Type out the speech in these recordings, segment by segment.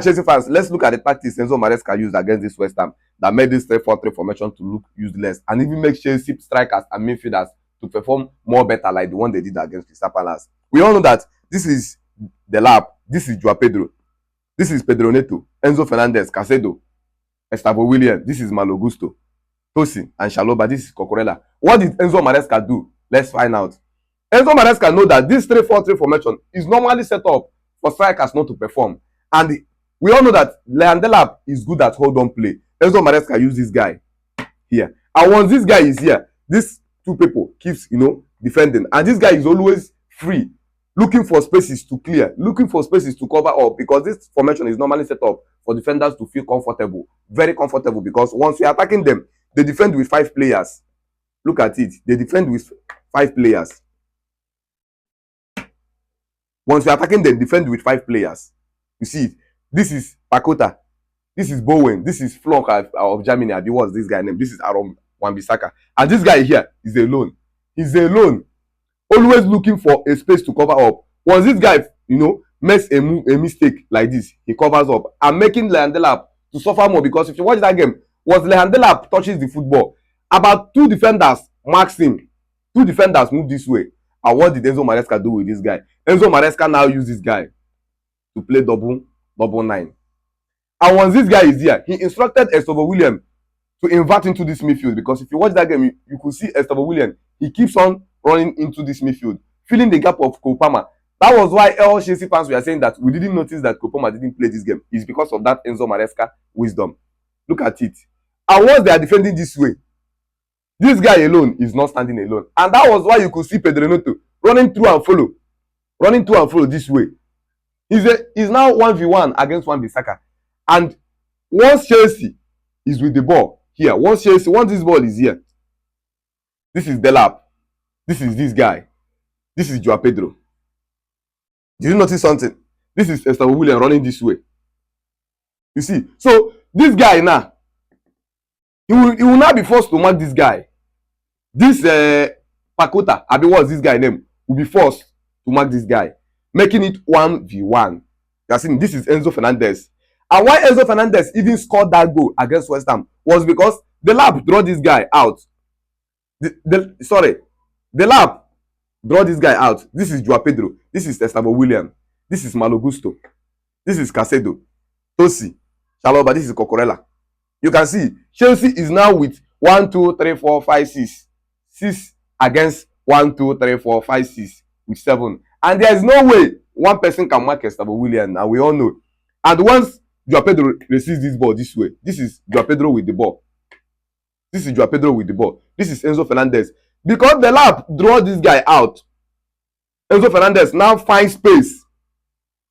Chelsea fans, let's look at the tactics Enzo Maresca used against this West Ham that made this 3-4-3 formation to look useless and even make Chelsea strikers and midfielders to perform more better like the one they did against Crystal Palace. We all know that this is the lab, this is Joao Pedro, this is Pedro Neto, Enzo Fernandez, Caicedo, Gustavo Willian, this is Malo Gusto, Tosin, and Shaloba, this is Cucurella. What did Enzo Maresca do? Let's find out. Enzo Maresca know that this 3-4-3 formation is normally set up for strikers not to perform. And we all know that Leandela is good at hold-on play. Enzo Maresca used this guy here. And once this guy is here, these two people keeps, defending. And this guy is always free, looking for spaces to clear, looking for spaces to cover up, because this formation is normally set up for defenders to feel comfortable, very comfortable, because once you're attacking them, they defend with 5 players. Look at it. They defend with 5 players. Once you're attacking them, defend with 5 players. You see it. This is Pakota. This is Bowen. This is Flonk of Germany. What's this guy name? This is Aaron Wan-Bissaka. And this guy here is alone. He's alone. Always looking for a space to cover up. Once this guy, makes a mistake like this, he covers up. And making Leandela to suffer more, because if you watch that game, once Leandela touches the football, about 2 defenders marks him. 2 defenders move this way. And what did Enzo Maresca do with this guy? Enzo Maresca now use this guy to play double 9. And once this guy is here, he instructed Gustavo Willian to invert into this midfield, because if you watch that game, you could see Gustavo Willian. He keeps on running into this midfield, filling the gap of Kopama. That was why all Chelsea fans were saying that we didn't notice that Kopama didn't play this game. It's because of that Enzo Maresca wisdom. Look at it. And once they are defending this way, this guy alone is not standing alone. And that was why you could see Pedro Neto running through and follow this way. He's now 1v1 against Wan-Bissaka. And once Chelsea is with the ball here, once this ball is here, this is Delap. This is this guy. This is Joao Pedro. Did you notice something? This is Gustavo Willian running this way. You see? So this guy now, he will now be forced to mark this guy. This Pakota, what's this guy name? Will be forced to mark this guy, making it 1v1. You are seeing this is Enzo Fernandez. And why Enzo Fernandez even scored that goal against West Ham was because the lab draw this guy out. The lab draw this guy out. This is Joao Pedro. This is Gustavo Willian. This is Malo Gusto. This is Caicedo. Tosi. Shaloba. This is Cucurella. You can see Chelsea is now with 1, 2, 3, 4, 5, 6. 6 against 1, 2, 3, 4, 5, 6 with 7. And there is no way one person can mark Gustavo Willian. And we all know. And once Joao Pedro receives this ball this way, this is Joao Pedro with the ball. This is Joao Pedro with the ball. This is Enzo Fernandez. Because the lap draw this guy out, Enzo Fernandez now finds space.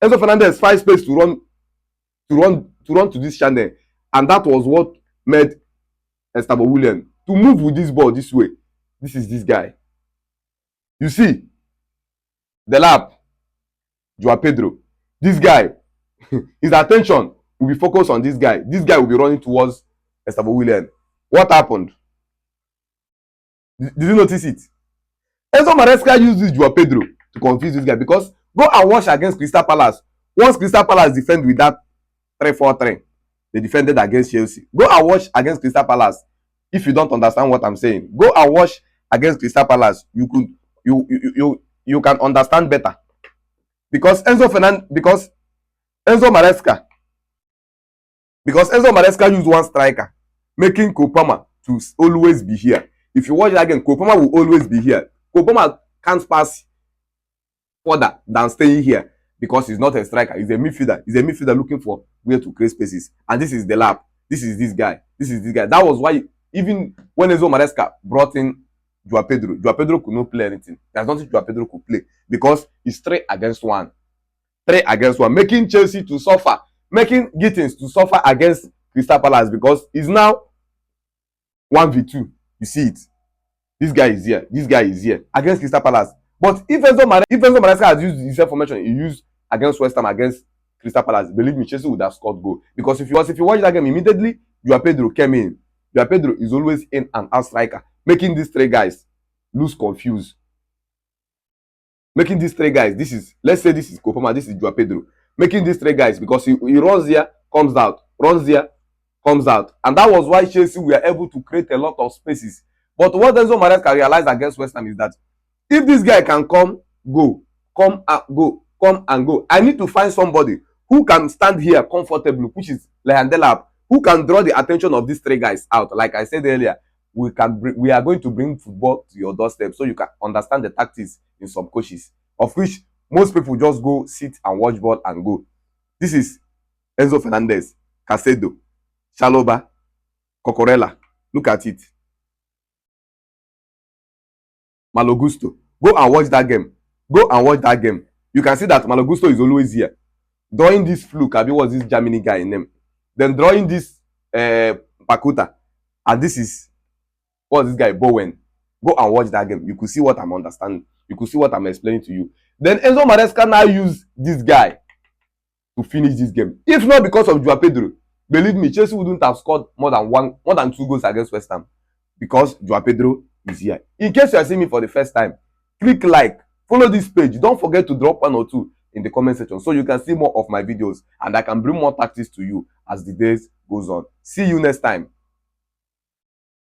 Enzo Fernandez finds space to run to this channel. And that was what made Gustavo Willian to move with this ball this way. This is this guy. You see, the lap, Joao Pedro. This guy, his attention will be focused on this guy. This guy will be running towards Gustavo Willian. What happened? Did you notice it? Enzo Maresca used this Joao Pedro to confuse this guy, because go and watch against Crystal Palace. Once Crystal Palace defend with that 3-4-3, they defended against Chelsea. Go and watch against Crystal Palace. If you don't understand what I'm saying, go and watch against Crystal Palace. You can understand better. Because Enzo Maresca used one striker, making Kopama to always be here. If you watch that again, Kopama will always be here. Kopama can't pass further than staying here, because he's not a striker. He's a midfielder. He's a midfielder looking for where to create spaces. And this is the lap. This is this guy. This is this guy. That was why even when Enzo Maresca brought in Joao Pedro could not play anything. There's nothing Joao Pedro could play, because he's 3 against 1. 3 against 1, making Chelsea to suffer, making Gittins to suffer against Crystal Palace, because he's now 1v2. You see it. This guy is here. This guy is here against Crystal Palace. But if Enzo Maresca has used the same formation he used against West Ham against Crystal Palace, believe me, Chelsea would have scored goal. Because if you watch that game, immediately Joao Pedro came in. Joao Pedro is always in and out striker, making these 3 guys lose confused. Making these 3 guys, let's say this is Kopama, this is Joao Pedro, making these three guys, because he runs here, comes out, runs here, comes out. And that was why Chelsea were able to create a lot of spaces. But what Enzo Maresca realized against West Ham is that if this guy can come, go, come and go, come and go, I need to find somebody who can stand here comfortably, which is Lehandela, who can draw the attention of these three guys out. Like I said earlier, we are going to bring football to your doorstep so you can understand the tactics in some coaches, of which most people just go sit and watch ball and go. This is Enzo Fernandez, Casedo, Chaloba, Cocorella. Look at it. Malo Gusto. Go and watch that game. Go and watch that game. You can see that Malo Gusto is always here. Drawing this fluke, Abi was this Germany guy in them. Then drawing this Pakuta. And this is, what's this guy? Bowen. Go and watch that game. You could see what I'm understanding. You could see what I'm explaining to you. Then Enzo Maresca now use this guy to finish this game. If not because of Joao Pedro, believe me, Chelsea wouldn't have scored more than 2 goals against West Ham, because Joao Pedro is here. In case you are seeing me for the first time, click like, follow this page. Don't forget to drop 1 or 2 in the comment section so you can see more of my videos and I can bring more tactics to you as the days goes on. See you next time.